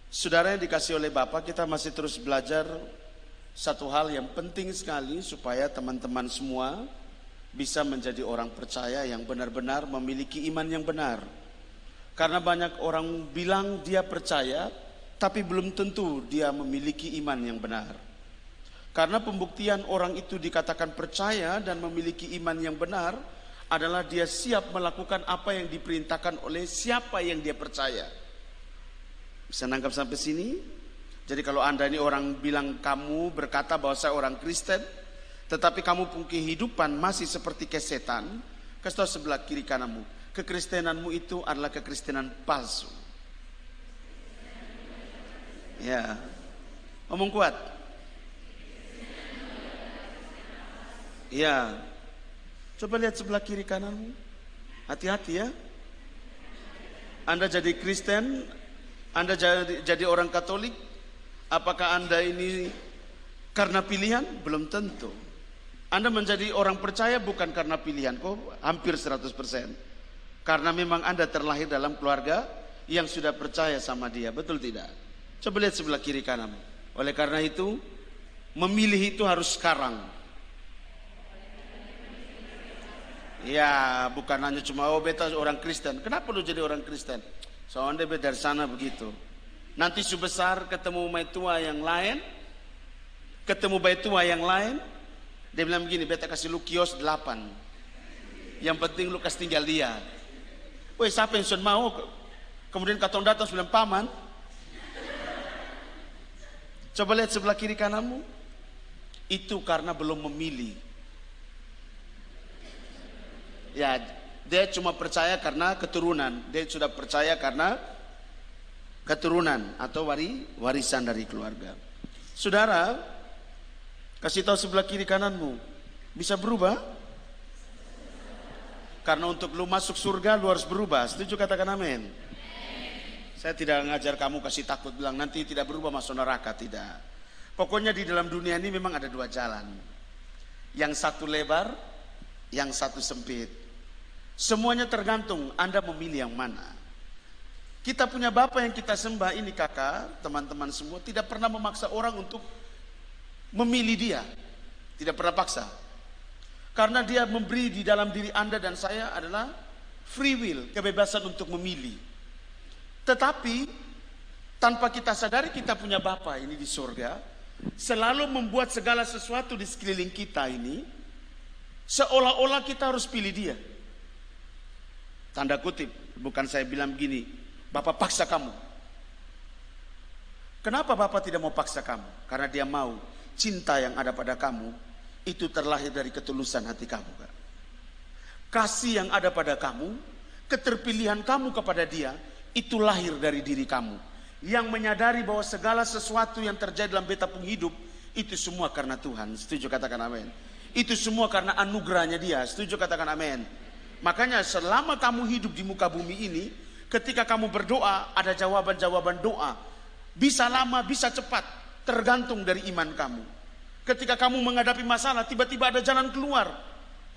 Saudara yang dikasih oleh Bapa, kita masih terus belajar satu hal yang penting sekali supaya teman-teman semua bisa menjadi orang percaya yang benar-benar memiliki iman yang benar. Karena banyak orang bilang dia percaya, tapi belum tentu dia memiliki iman yang benar. Karena pembuktian orang itu dikatakan percaya dan memiliki iman yang benar adalah dia siap melakukan apa yang diperintahkan oleh siapa yang dia percaya. Bisa nangkap sampai sini? Jadi kalau Anda ini orang bilang kamu berkata bahwa saya orang Kristen, tetapi kamu punya kehidupan masih seperti setan, kasih tahu sebelah kiri kananmu, kekristenanmu itu adalah kekristenan palsu. Ya, ngomong kuat. Ya, coba lihat sebelah kiri kananmu. Hati-hati ya. Anda jadi Kristen, Anda jadi orang Katolik. Apakah Anda ini karena pilihan? Belum tentu. Anda menjadi orang percaya bukan karena pilihan, kok hampir 100%. Karena memang Anda terlahir dalam keluarga yang sudah percaya sama dia, betul tidak? Coba lihat sebelah kiri kananmu. Oleh karena itu, memilih itu harus sekarang. Ya, bukan hanya cuma beta orang Kristen. Kenapa lu jadi orang Kristen? Soalnya beta dari sana begitu. Nanti su besar ketemu tua yang lain, ketemu tua yang lain, dia bilang begini, beta kasih lu kios 8. Yang penting lu kasih tinggal dia. Woi, siapa yang sudah mau? Kemudian katong datang bilang paman. Coba lihat sebelah kiri kananmu. Itu karena belum memilih. Ya, dia cuma percaya karena keturunan. Dia sudah percaya karena keturunan atau warisan dari keluarga. Saudara, kasih tahu sebelah kiri kananmu, bisa berubah? Karena untuk lu masuk surga lu harus berubah. Setuju, katakan amin. Saya tidak ngajar kamu kasih takut bilang nanti tidak berubah masuk neraka, tidak. Pokoknya di dalam dunia ini memang ada dua jalan. Yang satu lebar, yang satu sempit. Semuanya tergantung Anda memilih yang mana. Kita punya Bapa yang kita sembah ini, kakak, teman-teman semua, tidak pernah memaksa orang untuk memilih dia. Tidak pernah paksa. Karena dia memberi di dalam diri Anda dan saya adalah free will, kebebasan untuk memilih. Tetapi tanpa kita sadari kita punya Bapa ini di surga, selalu membuat segala sesuatu di sekeliling kita ini seolah-olah kita harus pilih dia. Tanda kutip, bukan saya bilang begini, Bapak paksa kamu. Kenapa Bapak tidak mau paksa kamu? Karena dia mau cinta yang ada pada kamu itu terlahir dari ketulusan hati kamu. Kasih yang ada pada kamu, keterpilihan kamu kepada dia, itu lahir dari diri kamu. Yang menyadari bahwa segala sesuatu yang terjadi dalam beta pun hidup, itu semua karena Tuhan. Setuju, katakan amin. Itu semua karena anugerahnya dia. Setuju, katakan amin. Makanya selama kamu hidup di muka bumi ini, ketika kamu berdoa, ada jawaban-jawaban doa. Bisa lama, bisa cepat, tergantung dari iman kamu. Ketika kamu menghadapi masalah, tiba-tiba ada jalan keluar.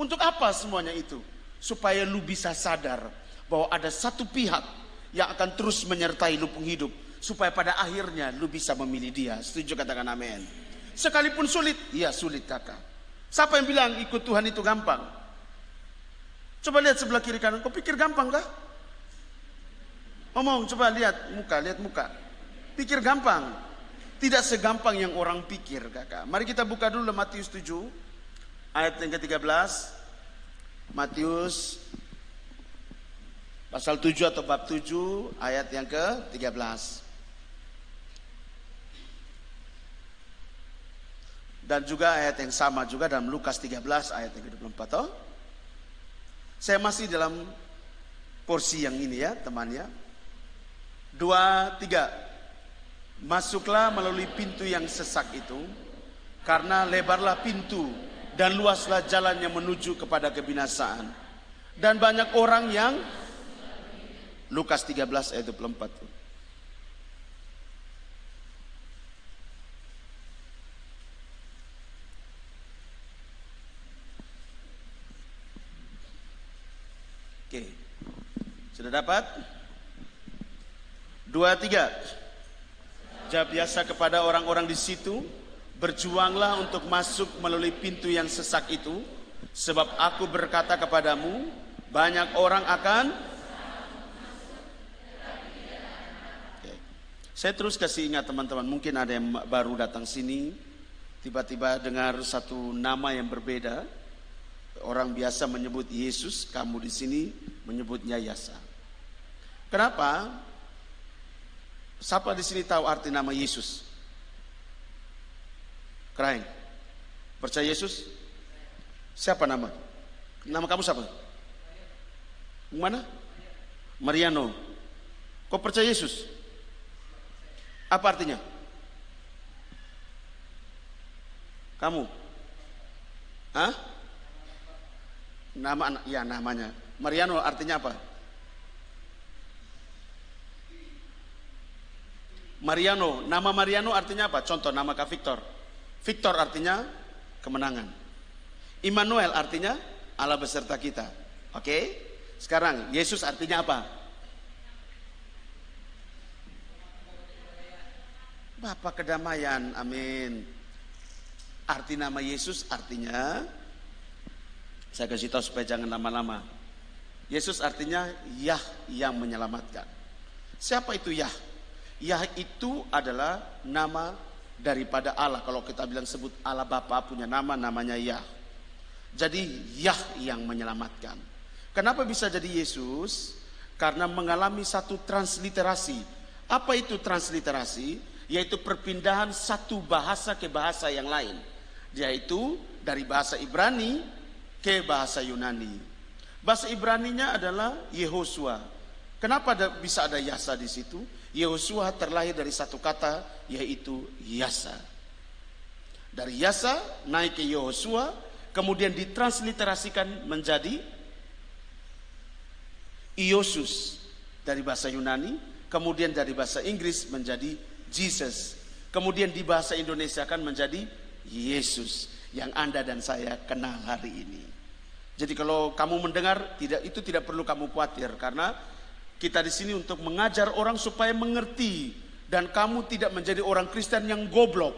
Untuk apa semuanya itu? Supaya lu bisa sadar bahwa ada satu pihak yang akan terus menyertai lu penghidup, supaya pada akhirnya lu bisa memilih dia. Setuju, katakan amin. Sekalipun sulit, ya sulit kakak. Siapa yang bilang ikut Tuhan itu gampang? Coba lihat sebelah kiri kanan, kau pikir gampang kah? Omong, coba lihat muka. Pikir gampang? Tidak segampang yang orang pikir, kakak. Mari kita buka dulu Matius 7, ayat yang ke-13. Matius pasal 7 atau bab 7, ayat yang ke-13. Dan juga ayat yang sama juga dalam Lukas 13, ayat yang ke-24. Oh? Saya masih dalam porsi yang ini ya temannya. 2, 3. Masuklah melalui pintu yang sesak itu, karena lebarlah pintu dan luaslah jalan yang menuju kepada kebinasaan. Dan banyak orang yang, Lukas 13 ayat 24. Oke, sudah dapat? 2, 3. jawab biasa kepada orang-orang di situ, berjuanglah untuk masuk melalui pintu yang sesak itu, sebab aku berkata kepadamu, banyak orang akan. Oke. Saya terus kasih ingat teman-teman, mungkin ada yang baru datang sini, tiba-tiba dengar satu nama yang berbeda. Orang biasa menyebut Yesus, kamu di sini menyebutnya Yasa. Kenapa? Siapa di sini tahu arti nama Yesus? Keren. Percaya Yesus? Siapa nama? Nama kamu siapa? Mana? Mariano. Kau percaya Yesus? Apa artinya? Kamu? Hah? Nama anak, ya namanya. Mariano artinya apa? Mariano, nama Mariano artinya apa? Contoh nama Kak Victor. Victor artinya kemenangan. Immanuel artinya Allah beserta kita. Oke? Sekarang Yesus artinya apa? Bapa kedamaian. Amin. Arti nama Yesus artinya, saya kasih tahu supaya jangan lama-lama. Yesus artinya Yah yang menyelamatkan. Siapa itu Yah? Yah itu adalah nama daripada Allah. Kalau kita bilang sebut Allah Bapa punya nama, namanya Yah. Jadi Yah yang menyelamatkan. Kenapa bisa jadi Yesus? Karena mengalami satu transliterasi. Apa itu transliterasi? Yaitu perpindahan satu bahasa ke bahasa yang lain. Yaitu dari bahasa Ibrani ke bahasa Yunani. Bahasa Ibraninya adalah Yehosua. Kenapa bisa ada Yasa di situ? Yehosua terlahir dari satu kata, yaitu Yasa. Dari Yasa naik ke Yehosua, kemudian ditransliterasikan menjadi Iosus dari bahasa Yunani, kemudian dari bahasa Inggris menjadi Jesus, kemudian di bahasa Indonesia kan menjadi Yesus yang Anda dan saya kenal hari ini. Jadi kalau kamu mendengar, itu tidak perlu kamu khawatir, karena kita di sini untuk mengajar orang supaya mengerti, dan kamu tidak menjadi orang Kristen yang goblok,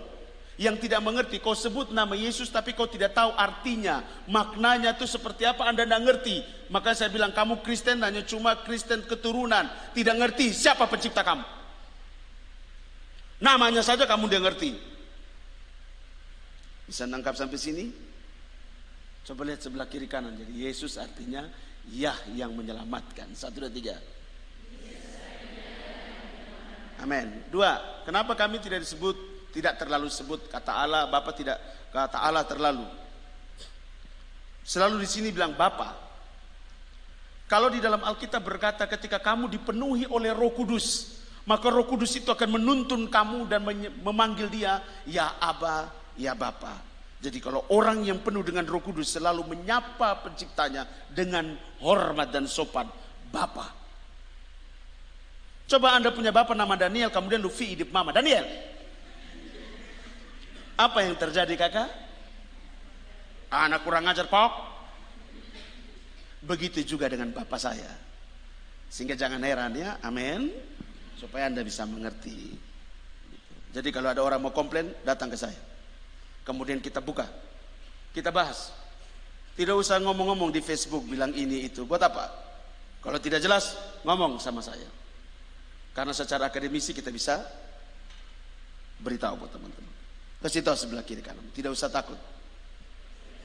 yang tidak mengerti. Kau sebut nama Yesus tapi kau tidak tahu artinya, maknanya itu seperti apa, Anda tidak ngerti. Maka saya bilang kamu Kristen hanya cuma Kristen keturunan, tidak ngerti siapa pencipta kamu. Namanya saja kamu tidak ngerti. Bisa nangkap sampai sini? Coba lihat sebelah kiri kanan. Jadi Yesus artinya Yah yang menyelamatkan. 1, 2, 3. Amin. 2. Kenapa kami tidak terlalu sebut kata Allah Bapa, tidak kata Allah terlalu. Selalu di sini bilang Bapa. Kalau di dalam Alkitab berkata ketika kamu dipenuhi oleh Roh Kudus, maka Roh Kudus itu akan menuntun kamu dan memanggil dia ya Aba, ya Bapa. Jadi kalau orang yang penuh dengan Roh Kudus selalu menyapa penciptanya dengan hormat dan sopan, Bapa. Coba Anda punya Bapa nama Daniel, kemudian Luffy hidup Mama Daniel. Apa yang terjadi kakak? Anak kurang ajar pok. Begitu juga dengan Bapa saya. Sehingga jangan heran ya, amin. Supaya Anda bisa mengerti. Jadi kalau ada orang mau komplain, datang ke saya. Kemudian kita buka, kita bahas. Tidak usah ngomong-ngomong di Facebook bilang ini itu. Buat apa? Kalau tidak jelas, ngomong sama saya. Karena secara akademisi kita bisa beritahu buat teman-teman. Kasih tahu sebelah kiri kanan. Tidak usah takut.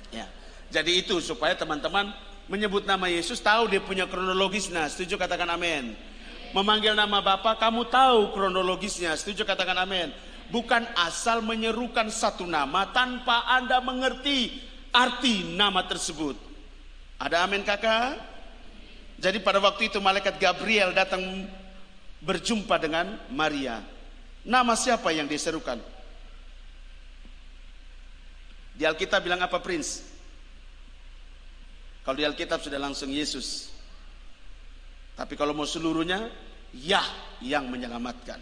Ya. Jadi itu supaya teman-teman menyebut nama Yesus tahu dia punya kronologisnya. Setuju katakan amin. Memanggil nama Bapa kamu tahu kronologisnya. Setuju katakan amin. Bukan asal menyerukan satu nama tanpa Anda mengerti arti nama tersebut. Ada amin kakak? Jadi pada waktu itu malaikat Gabriel datang berjumpa dengan Maria. Nama siapa yang diserukan? Di Alkitab bilang apa Prince? Kalau di Alkitab sudah langsung Yesus. Tapi kalau mau seluruhnya, Yah yang menyelamatkan.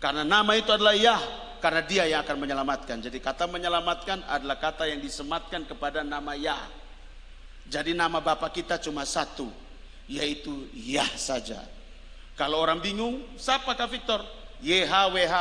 Karena nama itu adalah Yah, karena dia yang akan menyelamatkan. Jadi kata menyelamatkan adalah kata yang disematkan kepada nama Yah. Jadi nama Bapa kita cuma satu, yaitu Yah saja. Kalau orang bingung, siapa Kak Victor? YHWH.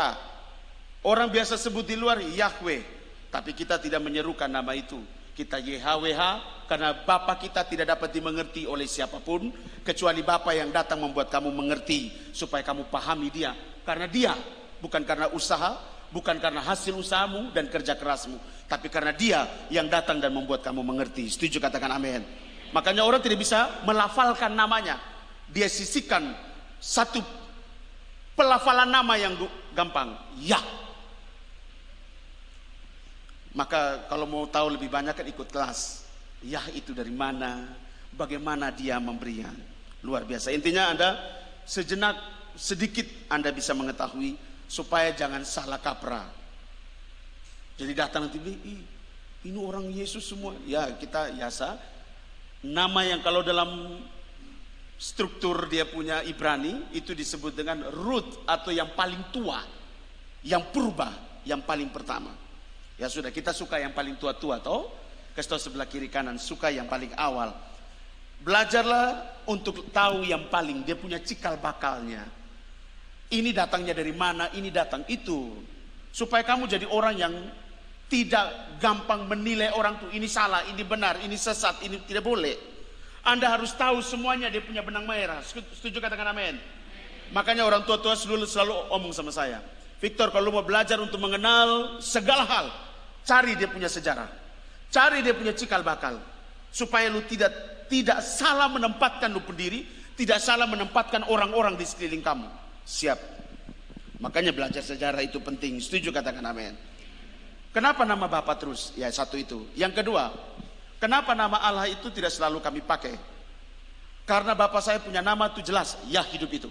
Orang biasa sebut di luar Yahweh, tapi kita tidak menyerukan nama itu. Kita YHWH karena Bapa kita tidak dapat dimengerti oleh siapapun kecuali Bapa yang datang membuat kamu mengerti supaya kamu pahami Dia. Karena Dia, bukan karena usaha, bukan karena hasil usahamu dan kerja kerasmu, tapi karena Dia yang datang dan membuat kamu mengerti. Setuju? Katakan amin. Makanya orang tidak bisa melafalkan namanya. Dia sisihkan satu pelafalan nama yang gampang, Yah. Maka kalau mau tahu lebih banyak kan ikut kelas. Yah itu dari mana, bagaimana Dia memberinya. Luar biasa. Intinya Anda sejenak sedikit Anda bisa mengetahui supaya jangan salah kaprah. Jadi datang nanti ini orang Yesus semua. Ya kita biasa. Nama yang kalau dalam struktur dia punya Ibrani itu disebut dengan Ruth atau yang paling tua, yang purba, yang paling pertama. Ya sudah, kita suka yang paling tua-tua toh. Kasih tahu sebelah kiri kanan, suka yang paling awal. Belajarlah untuk tahu yang paling, dia punya cikal bakalnya. Ini datangnya dari mana, ini datang itu. Supaya kamu jadi orang yang tidak gampang menilai orang tuh ini salah, ini benar, ini sesat, ini tidak boleh. Anda harus tahu semuanya, dia punya benang merah. Setuju? Katakan amin. Makanya orang tua-tua selalu omong sama saya, Victor, kalau mau belajar untuk mengenal segala hal, cari dia punya sejarah, cari dia punya cikal bakal, supaya lu tidak salah menempatkan lu pendiri, tidak salah menempatkan orang-orang di sekeliling kamu. Siap. Makanya belajar sejarah itu penting. Setuju? Katakan amin. Kenapa nama Bapa terus? Ya satu itu. Yang kedua, kenapa nama Allah itu tidak selalu kami pakai? Karena Bapa saya punya nama itu jelas, Yah hidup itu.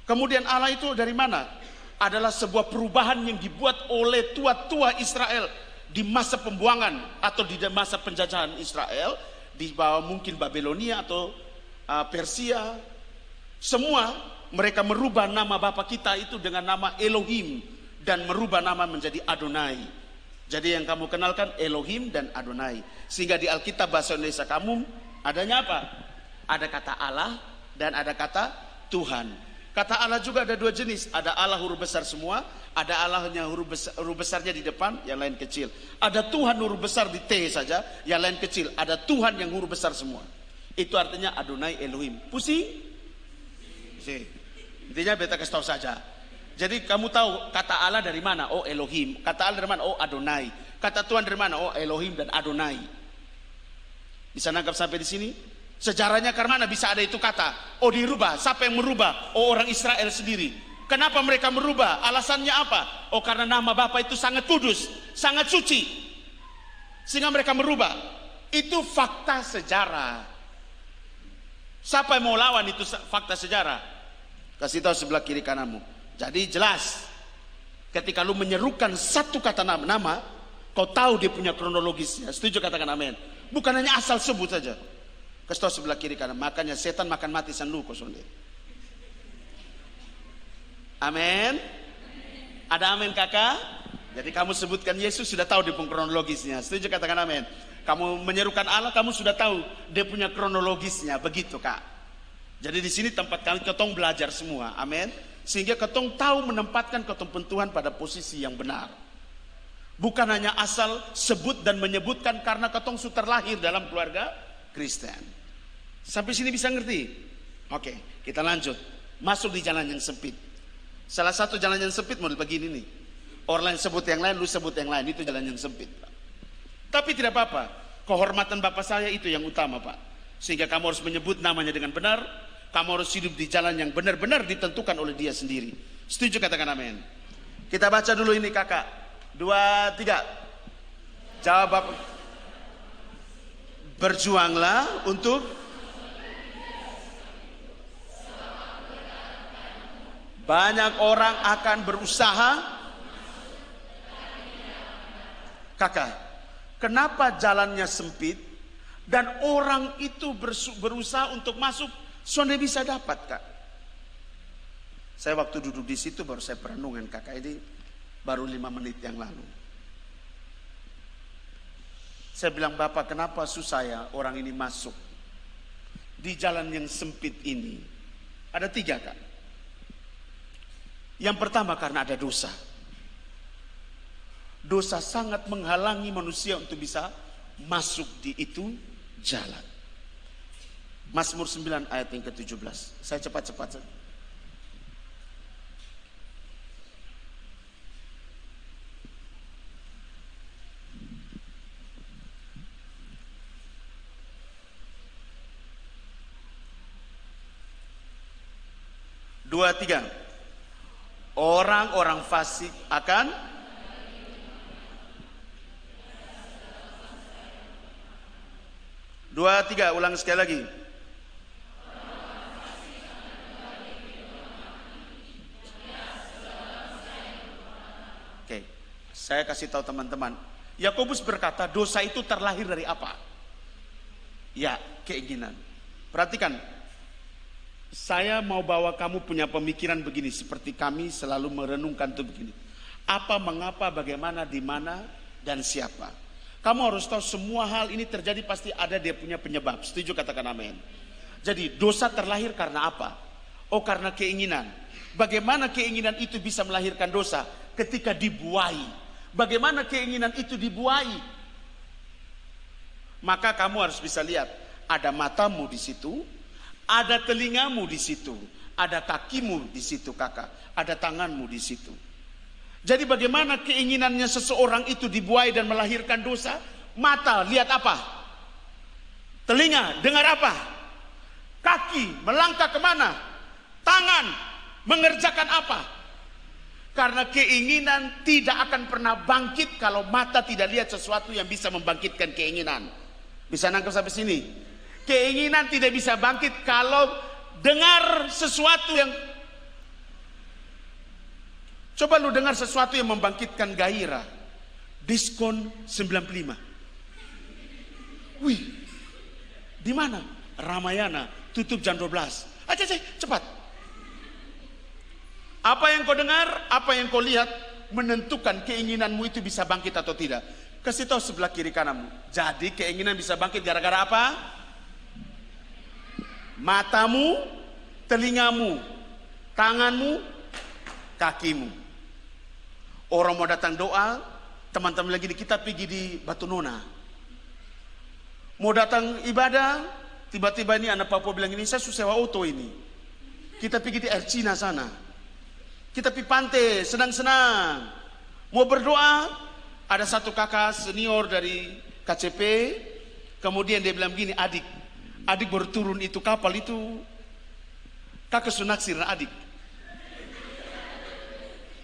Kemudian Allah itu dari mana? Adalah sebuah perubahan yang dibuat oleh tua-tua Israel di masa pembuangan atau di masa penjajahan Israel di bawah mungkin Babilonia atau Persia. Semua mereka merubah nama Bapa kita itu dengan nama Elohim dan merubah nama menjadi Adonai. Jadi yang kamu kenalkan Elohim dan Adonai. Sehingga di Alkitab bahasa Indonesia kamu adanya apa? Ada kata Allah dan ada kata Tuhan. Kata Allah juga ada dua jenis. Ada Allah huruf besar semua, ada Allahnya huruf besarnya di depan, yang lain kecil. Ada Tuhan huruf besar di T saja, yang lain kecil. Ada Tuhan yang huruf besar semua. Itu artinya Adonai Elohim. Pusing? Pusing. Intinya beta kasih tahu saja. Jadi kamu tahu kata Allah dari mana? Oh Elohim. Kata Allah dari mana? Oh Adonai. Kata Tuhan dari mana? Oh Elohim dan Adonai. Bisa nangkap sampai di sini? Sejarahnya karena mana bisa ada itu kata? Oh dirubah. Siapa yang merubah? Oh orang Israel sendiri. Kenapa mereka merubah? Alasannya apa? Oh karena nama Bapa itu sangat kudus, sangat suci, sehingga mereka merubah. Itu fakta sejarah. Siapa yang mau lawan itu fakta sejarah? Kasih tahu sebelah kiri kananmu. Jadi jelas, ketika lu menyerukan satu kata nama, kau tahu dia punya kronologisnya. Setuju? Katakan amin. Bukan hanya asal sebut saja. Kasih tahu sebelah kiri kanan. Makanya setan makan mati san lu kosong dia. Amin. Ada amin kakak? Jadi kamu sebutkan Yesus sudah tahu dia punya kronologisnya. Setuju? Katakan amin. Kamu menyerukan Allah, kamu sudah tahu dia punya kronologisnya. Begitu kak. Jadi di sini tempat kami ketong belajar semua. Amin. Sehingga ketong tahu menempatkan ketong Tuhan pada posisi yang benar. Bukan hanya asal sebut dan menyebutkan karena ketong sudah terlahir dalam keluarga Kristen. Sampai sini bisa ngerti? Oke, kita lanjut. Masuk di jalan yang sempit. Salah satu jalan yang sempit model begini nih. Orang lain sebut yang lain, lu sebut yang lain. Itu jalan yang sempit. Tapi tidak apa-apa. Kehormatan Bapak saya itu yang utama Pak. Sehingga kamu harus menyebut namanya dengan benar. Kamu harus hidup di jalan yang benar-benar ditentukan oleh dia sendiri. Setuju? Katakan amin. Kita baca dulu ini kakak. 2, 3. Jawab Bapak. Berjuanglah untuk banyak orang akan berusaha. Kakak, kenapa jalannya sempit dan orang itu berusaha untuk masuk? Sonde bisa dapat kak. Saya waktu duduk di situ baru saya perenungan kakak ini baru 5 menit yang lalu. Saya bilang Bapak kenapa susah ya orang ini masuk di jalan yang sempit ini? Ada 3 kak. Yang pertama karena ada dosa. Dosa sangat menghalangi manusia untuk bisa masuk di itu jalan. Mazmur 9 ayat yang ke-17. Saya cepat-cepat saja. Dua, tiga. Orang-orang fasik akan dua, tiga, ulang sekali lagi. Oke, saya kasih tahu teman-teman. Yakobus berkata dosa itu terlahir dari apa? Ya, keinginan. Perhatikan. Saya mau bawa kamu punya pemikiran begini, seperti kami selalu merenungkan itu begini. Apa, mengapa, bagaimana, di mana, dan siapa. Kamu harus tahu semua hal ini terjadi pasti ada dia punya penyebab. Setuju, katakan amin. Jadi dosa terlahir karena apa? Oh, karena keinginan. Bagaimana keinginan itu bisa melahirkan dosa? Ketika dibuai. Bagaimana keinginan itu dibuai? Maka kamu harus bisa lihat, ada matamu di situ, ada telingamu di situ, ada kakimu di situ kakak, ada tanganmu di situ. Jadi bagaimana keinginannya seseorang itu dibuai dan melahirkan dosa? Mata lihat apa? Telinga dengar apa? Kaki melangkah kemana? Tangan mengerjakan apa? Karena keinginan tidak akan pernah bangkit kalau mata tidak lihat sesuatu yang bisa membangkitkan keinginan. Bisa nangkep sampai sini? Keinginan tidak bisa bangkit kalau dengar sesuatu yang, coba lu dengar sesuatu yang membangkitkan gairah. Diskon 95. Wih, di mana? Ramayana tutup jam 12. Aja cepat. Apa yang kau dengar, apa yang kau lihat menentukan keinginanmu itu bisa bangkit atau tidak. Kasih tahu sebelah kiri kananmu. Jadi keinginan bisa bangkit gara-gara apa? Matamu, telingamu, tanganmu, kakimu. Orang mau datang doa, teman-teman lagi kita pergi di Batu Nona. Mau datang ibadah, tiba-tiba ini anak Papua bilang ini, saya susah sewa auto ini. Kita pergi di Air Cina sana. Kita pergi pantai, senang-senang. Mau berdoa, ada satu kakak senior dari KCP, kemudian dia bilang begini, adik baru turun itu kapal itu, kakak sunaksir adik.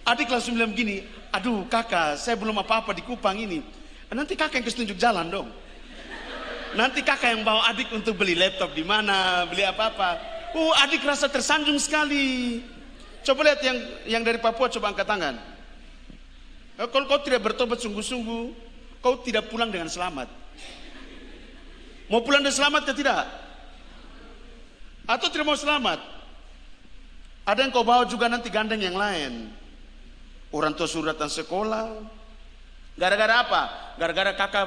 Adik langsung bilang begini, aduh kakak, saya belum apa-apa di Kupang ini. Nanti kakak yang kasih tunjuk jalan dong. Nanti kakak yang bawa adik untuk beli laptop di mana, beli apa-apa. Adik rasa tersanjung sekali. Coba lihat yang dari Papua, coba angkat tangan. Kalau kau tidak bertobat sungguh-sungguh, kau tidak pulang dengan selamat. Mau pulang dan selamat atau tidak? Atau tidak mau selamat? Ada yang kau bawa juga nanti gandeng yang lain. Orang tua suruh datang sekolah. Gara-gara apa? Gara-gara kakak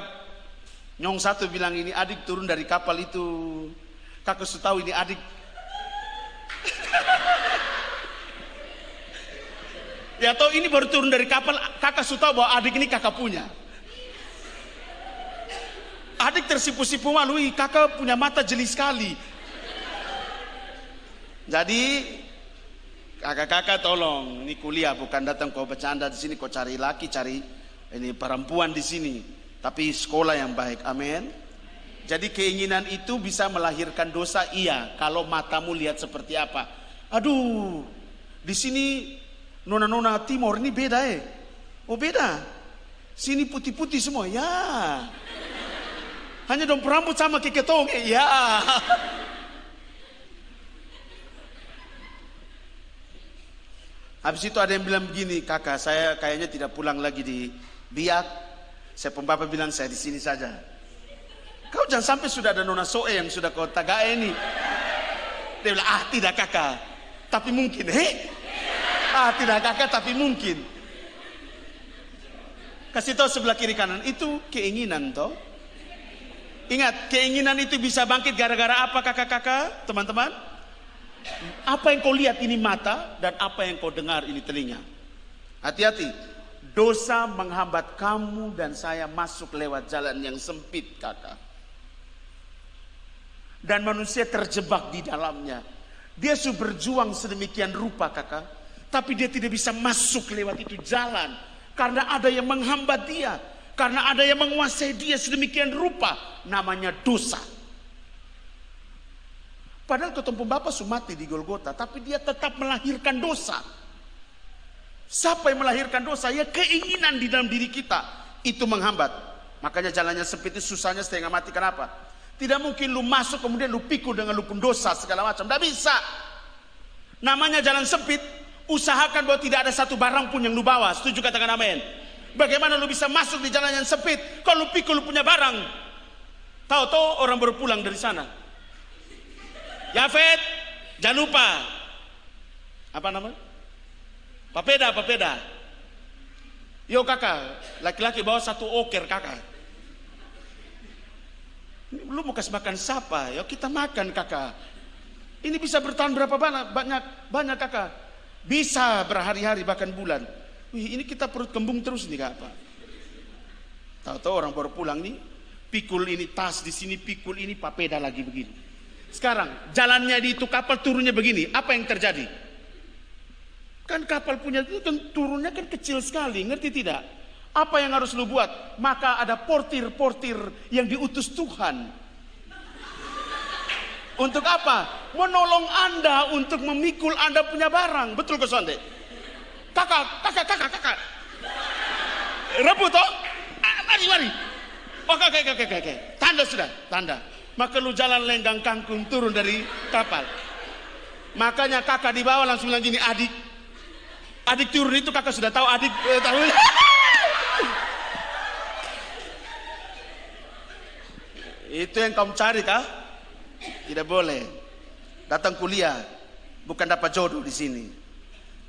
nyong satu bilang ini adik turun dari kapal itu. Kakak sudah tahu ini adik. Ya atau ini baru turun dari kapal, kakak sudah tahu bahwa adik ini kakak punya. Adik tersipu-sipu malu, kakak punya mata jeli sekali. Jadi kakak-kakak tolong, ini kuliah bukan datang kau bercanda di sini, kau cari laki, cari ini perempuan di sini, tapi sekolah yang baik. Amin. Jadi keinginan itu bisa melahirkan dosa, iya, kalau matamu lihat seperti apa. Aduh, di sini nona-nona Timor ini beda Oh beda. Sini putih-putih semua, ya. Hanya dong rambut sama keketong, ya. Habis itu ada yang bilang begini, kakak saya kayaknya tidak pulang lagi di Biak. Saya pembapa bilang saya di sini saja. Kau jangan sampai sudah ada nona soe yang sudah kau tagae ini. Dia bilang, tidak kakak, tapi mungkin. Tidak kakak, tapi mungkin. Kasih tahu sebelah kiri kanan, itu keinginan toh. Ingat, keinginan itu bisa bangkit gara-gara apa kakak-kakak, teman-teman? Apa yang kau lihat ini mata, dan apa yang kau dengar ini telinga. Hati-hati. Dosa menghambat kamu dan saya masuk lewat jalan yang sempit, kakak. Dan manusia terjebak di dalamnya. Dia sudah berjuang sedemikian rupa, kakak, tapi dia tidak bisa masuk lewat itu jalan. Karena ada yang menghambat dia. Karena ada yang menguasai dia sedemikian rupa. Namanya dosa. Padahal ketemu Bapa sudah mati di Golgota, tapi dia tetap melahirkan dosa. Siapa yang melahirkan dosa? Ya keinginan di dalam diri kita. Itu menghambat. Makanya jalannya sempit itu susahnya setengah mati. Kenapa? Tidak mungkin lu masuk kemudian lu pikul dengan lu pun dosa segala macam. Tidak bisa. Namanya jalan sempit. Usahakan bahwa tidak ada satu barang pun yang lu bawa. Setuju katakan amin. Bagaimana lu bisa masuk di jalan yang sempit kalau lu pikul lu punya barang? Tahu-tahu orang baru pulang dari sana. Yafet, jangan lupa. Apa namanya? Papeda. Yo kakak, laki-laki bawa satu oker kakak. Lu mau kasih makan siapa? Yo kita makan kakak. Ini bisa bertahan berapa banyak kakak? Bisa berhari-hari bahkan bulan. Wih, ini kita perut kembung terus nih kak. Tahu-tahu orang baru pulang nih, pikul ini tas di sini, pikul ini papeda lagi begini. Sekarang jalannya di itu kapal turunnya begini, apa yang terjadi? Kan kapal punya itu kan turunnya kan kecil sekali, ngerti tidak? Apa yang harus lu buat? Maka ada portir-portir yang diutus Tuhan. Untuk apa? Menolong Anda untuk memikul Anda punya barang. Betul ke Sonde? Kakak. Rebut toh? Mari. Oke. Tanda sudah, tanda. Maka lu jalan lenggang kangkung turun dari kapal. Makanya kakak di bawah langsung bilang gini, adik turun itu kakak sudah tahu adik tahu. Itu yang kamu cari kah? Tidak boleh. Datang kuliah bukan dapat jodoh di sini.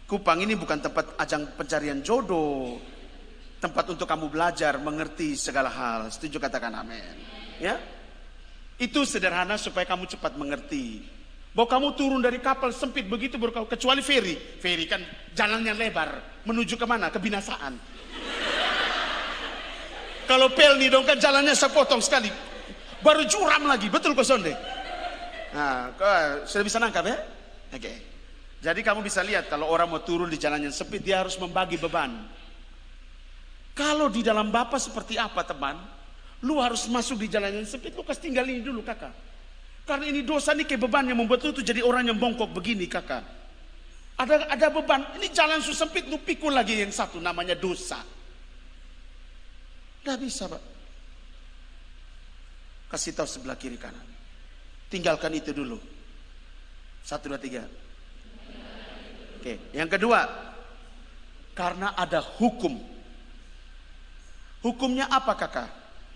Kupang ini bukan tempat ajang pencarian jodoh. Tempat untuk kamu belajar mengerti segala hal. Setuju katakan amin. Ya? Itu sederhana supaya kamu cepat mengerti. Bahwa kamu turun dari kapal sempit begitu kecuali feri. Feri kan jalannya lebar. Menuju kemana? Kebinasaan. Kalau pelni dong kan jalannya sepotong sekali. Baru curam lagi. Betul kok Sonde? Nah, sudah bisa nangkap ya? Oke. Jadi kamu bisa lihat kalau orang mau turun di jalan yang sempit, dia harus membagi beban. Kalau di dalam Bapa seperti apa teman? Lu harus masuk di jalan yang sempit. Lu kasih tinggal ini dulu kakak. Karena ini dosa nih kayak beban yang membuat lu tuh jadi orang yang bongkok begini kakak. Ada beban. Ini jalan sempit, lu pikul lagi yang satu namanya dosa. Gak bisa pak. Kasih tahu sebelah kiri kanan. Tinggalkan itu dulu. 1, 2, 3. Oke. Yang kedua, karena ada hukum. Hukumnya apa kakak?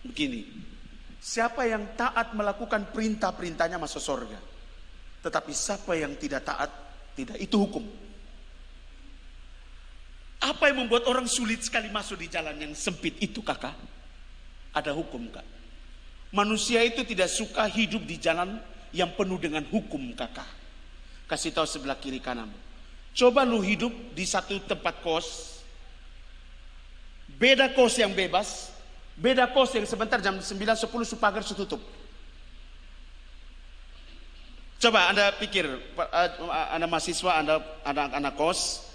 Begini. Siapa yang taat melakukan perintah-perintahnya masuk surga. Tetapi siapa yang tidak taat, tidak. Itu hukum. Apa yang membuat orang sulit sekali masuk di jalan yang sempit itu kakak? Ada hukum kak. Manusia itu tidak suka hidup di jalan yang penuh dengan hukum kakak. Kasih tahu sebelah kiri kanan. Coba lu hidup di satu tempat kos. Beda kos yang bebas. Beda kos yang sebentar jam 9.10 pagar tutup. Coba Anda pikir, Anda mahasiswa, Anda anak kos.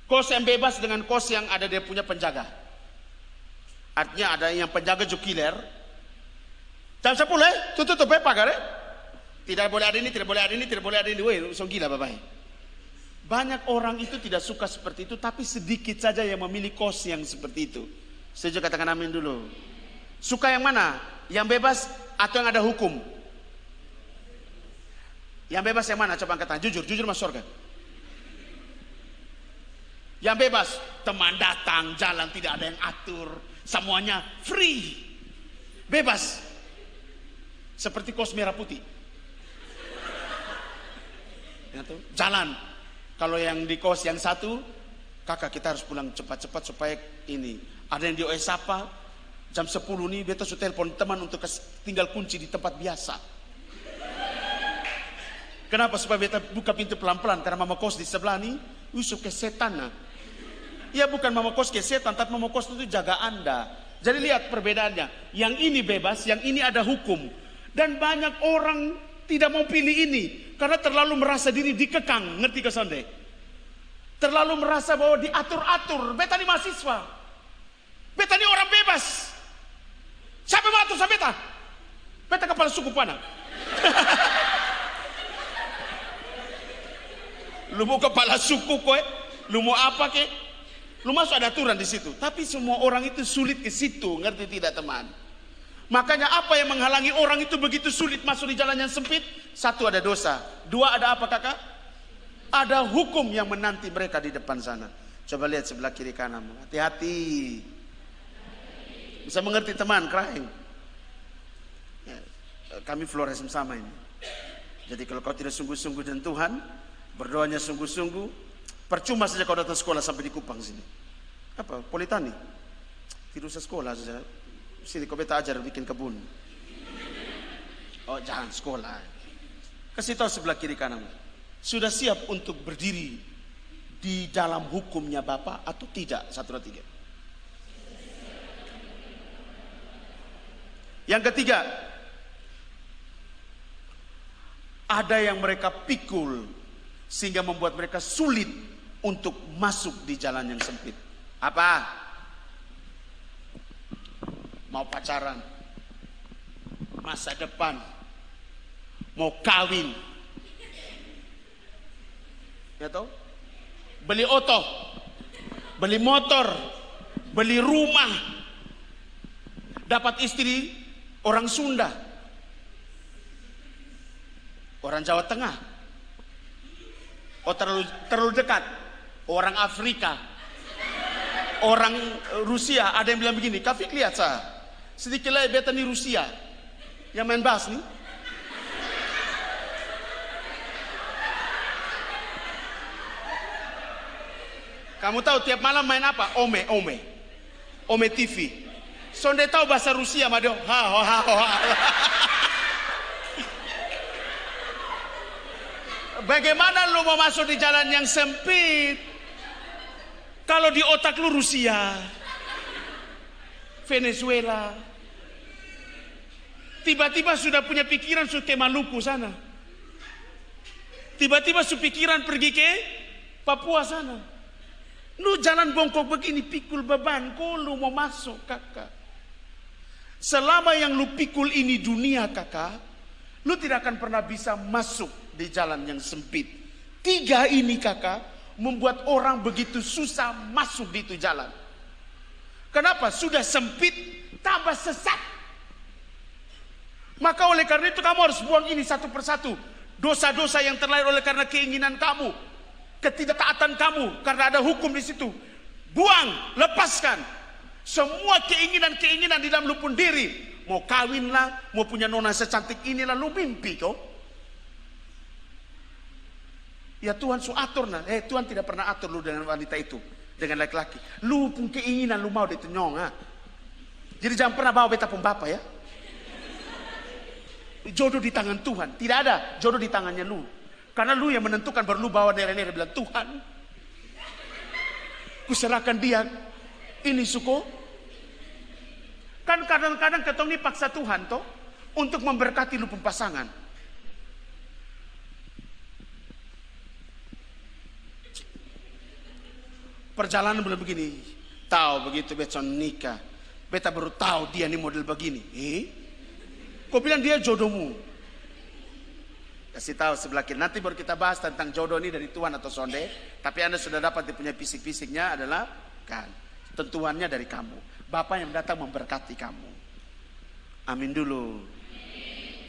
Kos yang bebas dengan kos yang ada dia punya penjaga. Artinya ada yang penjaga jukiler. Jam 10 tutup pagar Tidak boleh ada ini, tidak boleh ada ini, tidak boleh ada ini. Woi, so gila bapak. Banyak orang itu tidak suka seperti itu, tapi sedikit saja yang memilih kos yang seperti itu. Setuju katakan amin dulu. Suka yang mana? Yang bebas atau yang ada hukum? Yang bebas yang mana? Coba angkat tangan. Jujur masuk surga. Yang bebas, teman datang, jalan tidak ada yang atur, semuanya free. Bebas. Seperti kos merah putih. Jalan. Kalau yang di kos yang satu, kakak kita harus pulang cepat-cepat supaya ini. Ada yang di OS apa? Jam 10 nih beta sudah telepon teman untuk tinggal kunci di tempat biasa. Kenapa? Supaya beta buka pintu pelan-pelan. Karena mama kos di sebelah nih, usuk ke setan. Ya bukan memokos ke setan, tapi memokos itu jaga Anda. Jadi lihat perbedaannya. Yang ini bebas, yang ini ada hukum. Dan banyak orang tidak mau pilih ini karena terlalu merasa diri dikekang, ngerti ke sonde? Terlalu merasa bahwa diatur-atur. Beta ini mahasiswa. Beta ini orang bebas. Siapa mau atur sama beta? Beta kepala suku mana? Lu mau kepala suku kowe? Lu mau apa ke? Lu masuk ada aturan di situ. Tapi semua orang itu sulit ke situ, ngerti tidak teman? Makanya apa yang menghalangi orang itu begitu sulit masuk di jalan yang sempit? Satu, ada dosa. Dua, ada apa kakak? Ada hukum yang menanti mereka di depan sana. Coba lihat sebelah kiri kananmu. Hati-hati. Bisa mengerti teman, crying. Ya, kami fluoresem sama ini. Jadi kalau kau tidak sungguh-sungguh dengan Tuhan, berdoanya sungguh-sungguh, percuma saja kau datang sekolah sampai di Kupang sini. Apa? Politani? Tidak usah sekolah saja. Sini kau beta ajar bikin kebun. Oh jangan sekolah. Kasih tahu sebelah kiri kanan. Sudah siap untuk berdiri di dalam hukumnya Bapa atau tidak? 1, 2, 3. Yang ketiga, ada yang mereka pikul sehingga membuat mereka sulit untuk masuk di jalan yang sempit. Apa? Mau pacaran, masa depan, mau kawin, ya toh? Beli oto, beli motor, beli rumah, dapat istri orang Sunda, orang Jawa Tengah, oh terlalu dekat, orang Afrika, orang Rusia. Ada yang bilang begini, Kafik lihat saya sedikit lagi beta nih Rusia yang main bass nih. Kamu tahu tiap malam main apa? Ome TV. Sonde tahu bahasa Rusia mah dia. Bagaimana lu mau masuk di jalan yang sempit kalau di otak lu Rusia, Venezuela, tiba-tiba sudah punya pikiran sudah ke Maluku sana, tiba-tiba su pikiran pergi ke Papua sana. Lu jalan bongkok begini, pikul beban, kok lu mau masuk kakak? Selama yang lu pikul ini dunia kakak, lu tidak akan pernah bisa masuk di jalan yang sempit. 3 ini kakak membuat orang begitu susah masuk di itu jalan. Kenapa? Sudah sempit, tambah sesat. Maka oleh karena itu kamu harus buang ini satu persatu. Dosa-dosa yang terlahir oleh karena keinginan kamu, ketidaktaatan kamu, karena ada hukum di situ. Buang, lepaskan. Semua keinginan-keinginan di dalam lu pun diri. Mau kawin lah, mau punya nona secantik inilah, lu mimpi kau. Ya Tuhan su atur nah. Tuhan tidak pernah atur lu dengan wanita itu, dengan laki-laki. Lu pun keinginan lu mau ditenyong ha. Jadi jangan pernah bawa beta pun bapa ya. Jodoh di tangan Tuhan. Tidak ada jodoh di tangannya lu. Karena lu yang menentukan, baru lu bawa nere-nere bilang Tuhan, kuserahkan dia. Ini suku. Kan kadang-kadang ketong ini paksa Tuhan toh untuk memberkati lu pun pasangan. Perjalanan belum begini, tahu begitu beta nikah, beta baru tahu dia nih model begini. Kau bilang dia jodohmu. Kasih tahu sebelah kiri. Nanti baru kita bahas tentang jodoh ini dari Tuhan atau sonde. Tapi Anda sudah dapat punya fisik-fisiknya adalah kan tentuannya dari kamu. Bapa yang datang memberkati kamu. Amin dulu.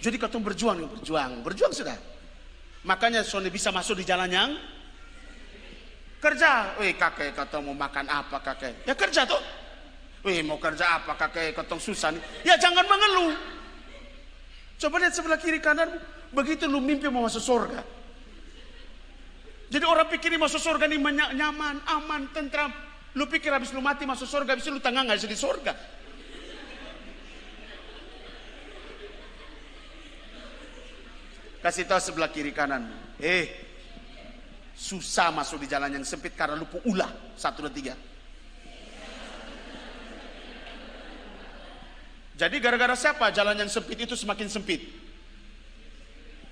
Jadi kau berjuang sudah. Makanya sonde bisa masuk di jalan yang kerja. Kakek kau mau makan apa kakek? Ya kerja tuh. Mau kerja apa kakek? Kau susah nih. Ya jangan mengeluh. Coba lihat sebelah kiri kanan. Begitu lu mimpi mau masuk surga. Jadi orang pikir masuk surga ini nyaman, aman, tentram. Lu pikir habis lu mati masuk surga, habis lu tengah nggak jadi surga. Kasih tahu sebelah kiri kanan. Susah masuk di jalan yang sempit karena lu ulah. 1, 2, 3. Jadi gara-gara siapa jalan yang sempit itu semakin sempit?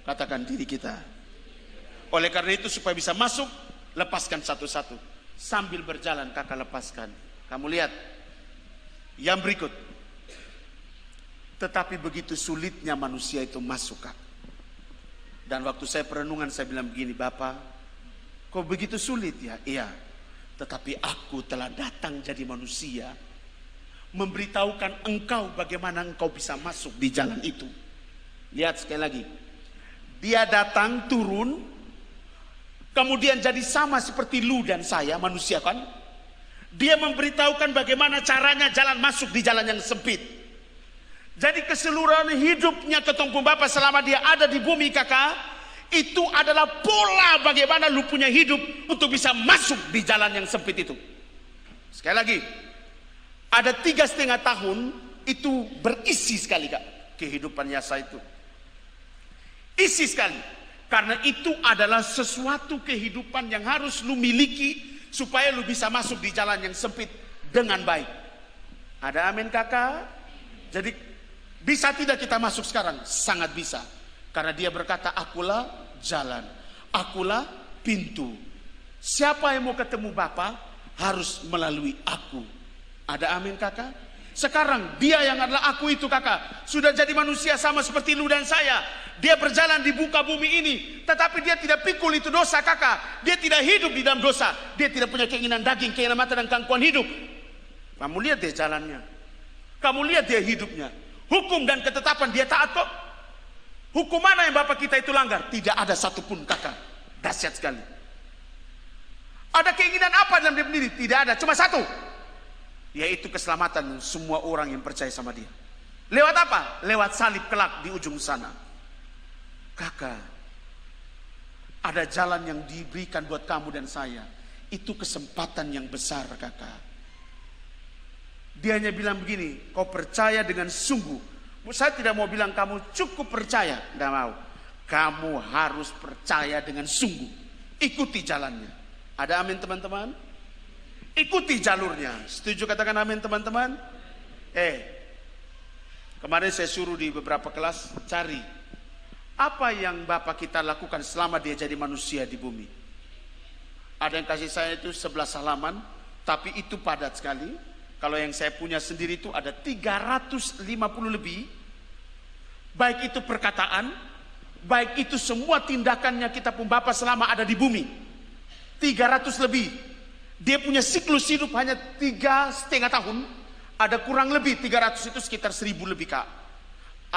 Katakan diri kita. Oleh karena itu supaya bisa masuk, lepaskan satu-satu. Sambil berjalan kakak lepaskan. Kamu lihat yang berikut. Tetapi begitu sulitnya manusia itu masuk, Kak. Dan waktu saya perenungan saya bilang begini, Bapak, kok begitu sulit ya? Iya. Tetapi aku telah datang jadi manusia, memberitahukan engkau bagaimana engkau bisa masuk di jalan itu. Lihat sekali lagi. Dia datang turun, kemudian jadi sama seperti lu dan saya, manusia kan. Dia memberitahukan bagaimana caranya jalan masuk di jalan yang sempit. Jadi keseluruhan hidupnya ketongku Bapak selama dia ada di bumi, kakak, itu adalah pola bagaimana lu punya hidup untuk bisa masuk di jalan yang sempit itu. Sekali lagi, ada 3,5 tahun itu berisi sekali, Kak, kehidupan Yasa itu. Isi sekali. Karena itu adalah sesuatu kehidupan yang harus lu miliki supaya lu bisa masuk di jalan yang sempit dengan baik. Ada amin, kakak? Jadi bisa tidak kita masuk sekarang? Sangat bisa. Karena dia berkata, akulah jalan, akulah pintu. Siapa yang mau ketemu Bapa harus melalui aku. Ada amin, kakak? Sekarang dia yang adalah aku itu, kakak, sudah jadi manusia sama seperti lu dan saya. Dia berjalan di muka bumi ini, tetapi dia tidak pikul itu dosa, kakak. Dia tidak hidup di dalam dosa. Dia tidak punya keinginan daging, keinginan mata dan gangguan hidup. Kamu lihat dia jalannya. Kamu lihat dia hidupnya. Hukum dan ketetapan dia taat kok. Hukum mana yang Bapak kita itu langgar? Tidak ada satupun, kakak. Dahsyat sekali. Ada keinginan apa dalam dia sendiri? Tidak ada, cuma satu, yaitu keselamatan semua orang yang percaya sama dia. Lewat apa? Lewat salib kelak di ujung sana. Kakak, ada jalan yang diberikan buat kamu dan saya. Itu kesempatan yang besar, kakak. Dia hanya bilang begini, kau percaya dengan sungguh. Saya tidak mau bilang kamu cukup percaya, tidak mau. Kamu harus percaya dengan sungguh. Ikuti jalannya. Ada amin, teman-teman? Ikuti jalurnya. Setuju katakan amin, teman-teman? Kemarin saya suruh di beberapa kelas cari apa yang Bapak kita lakukan selama dia jadi manusia di bumi. Ada yang kasih saya itu 11 halaman, tapi itu padat sekali. Kalau yang saya punya sendiri itu ada 350 lebih. Baik itu perkataan, baik itu semua tindakannya kita pun Bapak selama ada di bumi. 300 lebih. Dia punya siklus hidup hanya 3,5 tahun. Ada kurang lebih 300 itu sekitar 1.000 lebih, Kak.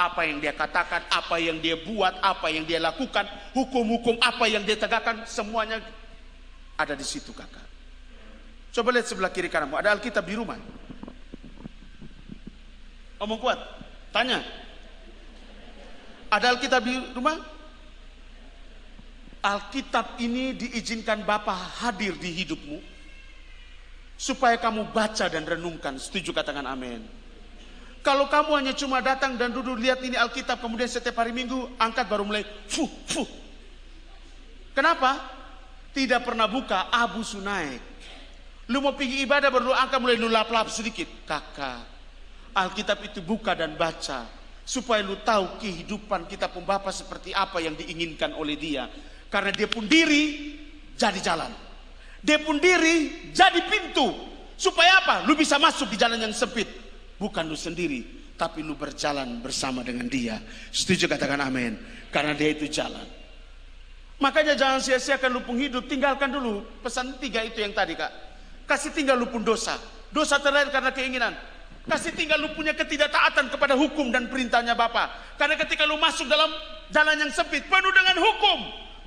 Apa yang dia katakan, apa yang dia buat, apa yang dia lakukan, hukum-hukum apa yang dia tegakkan, semuanya ada di situ, kakak. Coba lihat sebelah kiri kananmu, ada Alkitab di rumah. Omong kuat, tanya. Ada Alkitab di rumah? Alkitab ini diizinkan Bapa hadir di hidupmu supaya kamu baca dan renungkan. Setuju katakan amin. Kalau kamu hanya cuma datang dan duduk lihat ini Alkitab, kemudian setiap hari Minggu angkat baru mulai fuh. Kenapa? Tidak pernah buka, abusu naik. Lu mau pergi ibadah baru lu angkat mulai lu lap-lap sedikit. Kakak, Alkitab itu buka dan baca supaya lu tahu kehidupan kita pun Bapa seperti apa yang diinginkan oleh dia. Karena dia pun diri jadi jalan. Dia pun diri jadi pintu. Supaya apa? Lu bisa masuk di jalan yang sempit. Bukan lu sendiri, tapi lu berjalan bersama dengan dia. Setuju katakan amin. Karena dia itu jalan. Makanya jangan sia-siakan lu pun hidup. Tinggalkan dulu pesan 3 itu yang tadi, Kak. Kasih tinggal lu pun dosa. Dosa terlahir karena keinginan. Kasih tinggal lu punya ketidaktaatan kepada hukum dan perintahnya Bapa. Karena ketika lu masuk dalam jalan yang sempit, penuh dengan hukum,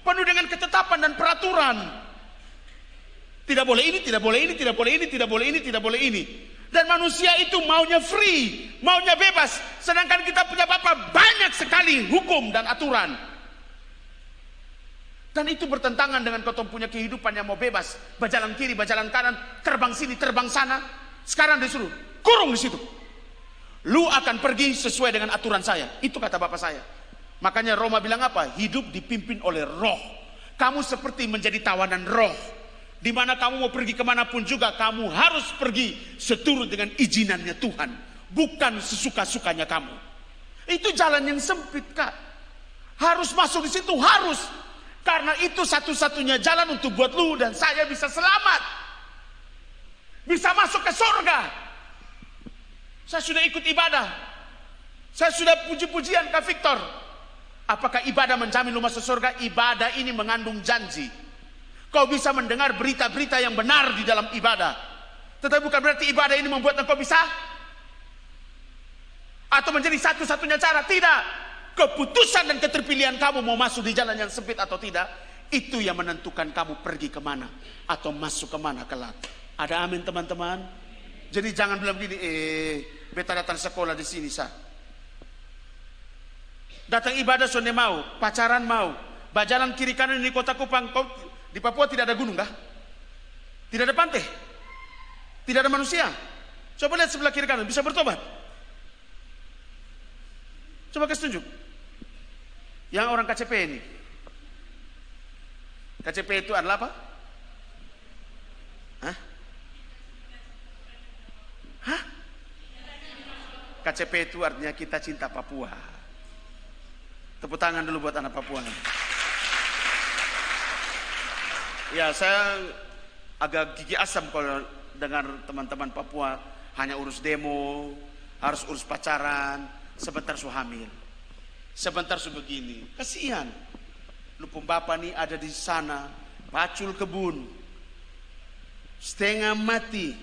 penuh dengan ketetapan dan peraturan. Tidak boleh ini, tidak boleh ini, tidak boleh ini, tidak boleh ini, tidak boleh ini. Dan manusia itu maunya free, maunya bebas. Sedangkan kita punya Bapa banyak sekali hukum dan aturan. Dan itu bertentangan dengan kau punya kehidupan yang mau bebas. Berjalan kiri, berjalan kanan, terbang sini, terbang sana. Sekarang disuruh, kurung di situ. Lu akan pergi sesuai dengan aturan saya. Itu kata Bapak saya. Makanya Roma bilang apa? Hidup dipimpin oleh roh. Kamu seperti menjadi tawanan roh. Dimana kamu mau pergi kemanapun juga, kamu harus pergi seturut dengan izinannya Tuhan. bukan sesuka-sukanya kamu. Itu jalan yang sempit, Kak. Harus masuk di situ, harus. Karena itu satu-satunya jalan untuk buat lu dan saya bisa selamat. Bisa masuk ke surga. Saya sudah ikut ibadah. Saya sudah puji-pujian Kak Victor. Apakah ibadah menjamin lu masuk surga? Ibadah ini mengandung janji. Kau bisa mendengar berita-berita yang benar di dalam ibadah. Tetapi bukan berarti ibadah ini membuat engkau bisa atau menjadi satu-satunya cara. Tidak. Keputusan dan keterpilihan kamu mau masuk di jalan yang sempit atau tidak, itu yang menentukan kamu pergi kemana atau masuk kemana kelak. Ada amin teman-teman? Jadi jangan bilang gini, beta datang sekolah di sini sah. Datang ibadah sonde mau, pacaran mau, bajalan kiri kanan di kota Kupang. Kau di Papua tidak ada gunung kah? Tidak ada pantai? Tidak ada manusia? Coba lihat sebelah kiri kanan, bisa bertobat? Coba kasih tunjuk. Yang orang KCP ini. KCP itu adalah apa? Hah? Hah? KCP itu artinya kita cinta Papua. Tepuk tangan dulu buat anak Papua. Ya, saya agak gigi asam kalau dengar teman-teman Papua hanya urus demo, harus urus pacaran, sebentar su hamil, sebentar su begini. Kasihan. Lu bapak nih ada di sana, pacul kebun, setengah mati,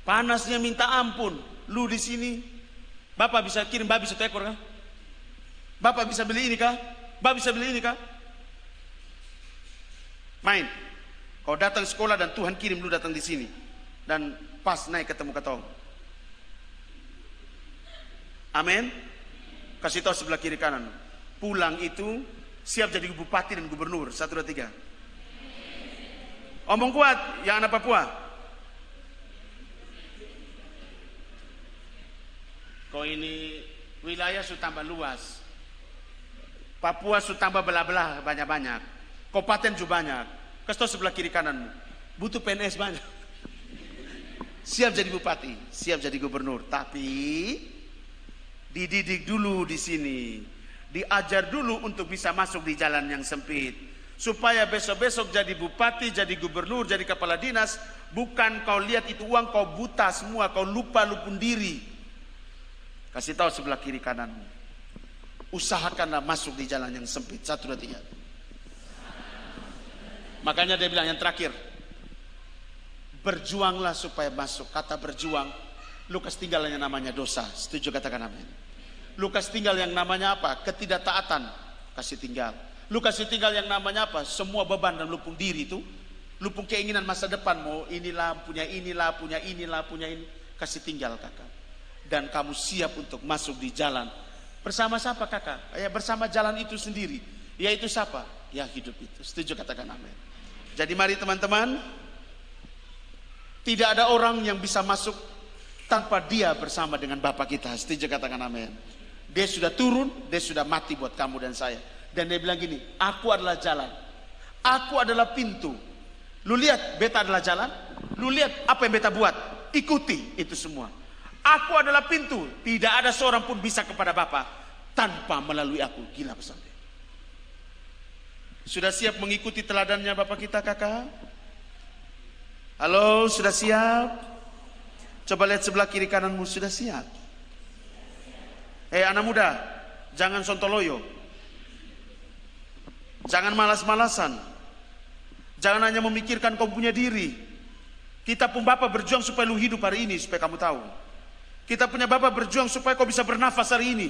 panasnya minta ampun. Lu di sini, bapak bisa kirim babi 1 ekor kah? Bapak bisa beli ini kah? Bapak bisa beli ini kah? Main. Kau datang sekolah dan Tuhan kirim lu datang di sini dan pas naik ketemu ketong. Amin. Kasih tahu sebelah kiri kanan. Pulang itu siap jadi bupati dan gubernur. 1, 2, 3. Omong kuat yang anak Papua. Kau ini wilayah sudah tambah luas. Papua sudah tambah belah-belah banyak-banyak. Kabupaten juga banyak. Kasih tahu sebelah kiri kananmu. Butuh PNS banyak. Siap jadi bupati, siap jadi gubernur. Tapi dididik dulu di sini, diajar dulu untuk bisa masuk di jalan yang sempit, supaya besok-besok jadi bupati, jadi gubernur, jadi kepala dinas, bukan kau lihat itu uang kau buta semua, kau lupa lu pun diri. Kasih tahu sebelah kiri kananmu, usahakanlah masuk di jalan yang sempit. 1, 2, 3. Makanya dia bilang yang terakhir, berjuanglah supaya masuk. Kata berjuang, Lukas tinggal yang namanya dosa. Setuju katakan amin. Lukas tinggal yang namanya apa? Ketidaktaatan. Kasih tinggal. Lukas tinggal yang namanya apa? Semua beban dan lupung diri itu. Lupung keinginan masa depan. Mau inilah, punya inilah, punya inilah, punya ini. Kasih tinggal kakak. Dan kamu siap untuk masuk di jalan. Bersama siapa kakak? Ya bersama jalan itu sendiri. Yaitu siapa? Ya hidup itu. Setuju katakan amin. Jadi mari teman-teman. Tidak ada orang yang bisa masuk tanpa dia bersama dengan Bapa kita. Setuju katakan amin. Dia sudah turun, dia sudah mati buat kamu dan saya. Dan dia bilang gini, aku adalah jalan, aku adalah pintu. Lu lihat beta adalah jalan, lu lihat apa yang beta buat, ikuti itu semua. Aku adalah pintu, tidak ada seorang pun bisa kepada Bapa tanpa melalui aku. Gila pesan dia. Sudah siap mengikuti teladannya Bapa kita kakak? Halo, sudah siap? Coba lihat sebelah kiri kananmu, sudah siap? Anak muda, jangan sontoloyo. Jangan malas-malasan. Jangan hanya memikirkan kau punya diri. Kita pun Bapa berjuang supaya lu hidup hari ini, supaya kamu tahu. Kita punya Bapa berjuang supaya kau bisa bernafas hari ini.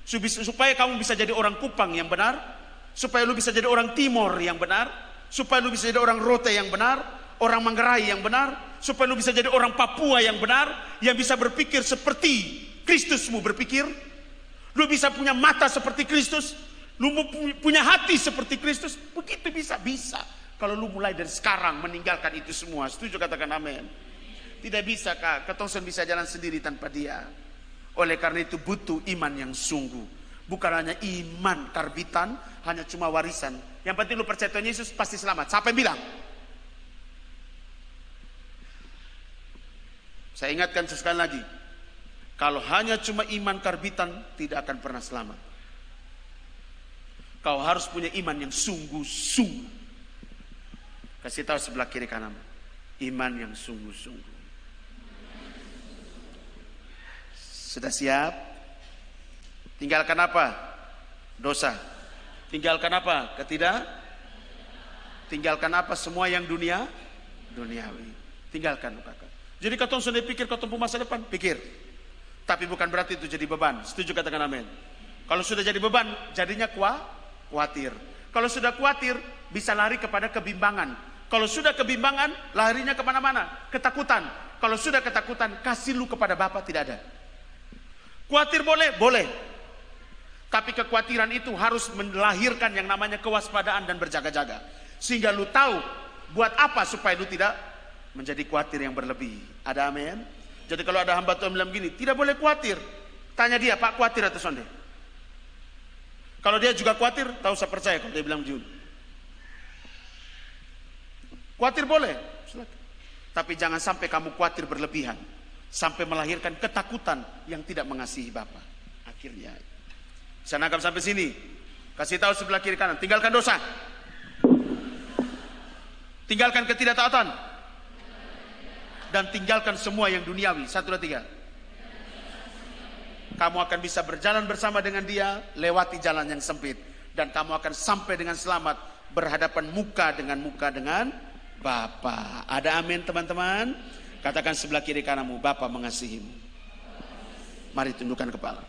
Supaya kamu bisa jadi orang Kupang yang benar. Supaya lu bisa jadi orang Timor yang benar. Supaya lu bisa jadi orang Rote yang benar. Orang Manggarai yang benar. Supaya lu bisa jadi orang Papua yang benar. Yang bisa berpikir seperti Kristusmu berpikir. Lu bisa punya mata seperti Kristus. Lu punya hati seperti Kristus. Begitu bisa. Kalau lu mulai dari sekarang meninggalkan itu semua. Setuju katakan amin. Tidak bisa kak. Ketongsen bisa jalan sendiri tanpa dia. Oleh karena itu butuh iman yang sungguh. Bukan hanya iman karbitan. Hanya cuma warisan. Yang penting lu percaya Tuhan Yesus pasti selamat. Siapa yang bilang? Saya ingatkan sekali lagi. Kalau hanya cuma iman karbitan, tidak akan pernah selamat. Kau harus punya iman yang sungguh-sungguh. Kasih tahu sebelah kiri kanan, iman yang sungguh-sungguh. Sudah siap? Tinggalkan apa? Dosa. Tinggalkan apa? Tinggalkan apa? Semua yang duniawi. Tinggalkan, kakak. Jadi kau sudah pikir kau tempuh masa depan, pikir. Tapi bukan berarti itu jadi beban. Setuju, katakan amin. Kalau sudah jadi beban, jadinya khawatir. Kalau sudah khawatir, bisa lari kepada kebimbangan. Kalau sudah kebimbangan, larinya kemana-mana. Ketakutan. Kalau sudah ketakutan, kasih lu kepada Bapa, tidak ada. Khawatir boleh? Boleh. Tapi kekhawatiran itu harus melahirkan yang namanya kewaspadaan dan berjaga-jaga. Sehingga lu tahu buat apa supaya lu tidak menjadi khawatir yang berlebih. Ada amin? Jadi kalau ada hamba Tuhan bilang gini, tidak boleh khawatir. Tanya dia, Pak, khawatir atau sonde? Kalau dia juga khawatir, tahu saya percaya kalau dia bilang jujur. Khawatir boleh, silakan. Tapi jangan sampai kamu khawatir berlebihan, sampai melahirkan ketakutan yang tidak mengasihi Bapa. Akhirnya, saya nangkap sampai sini. Kasih tahu sebelah kiri kanan, tinggalkan dosa, tinggalkan ketidaktaatan, dan tinggalkan semua yang duniawi. 1, 2, 3. Kamu akan bisa berjalan bersama dengan dia, lewati jalan yang sempit, dan kamu akan sampai dengan selamat, berhadapan muka dengan Bapa. Ada amin, teman-teman? Katakan sebelah kiri kananmu, Bapa mengasihimu. Mari tundukkan kepala.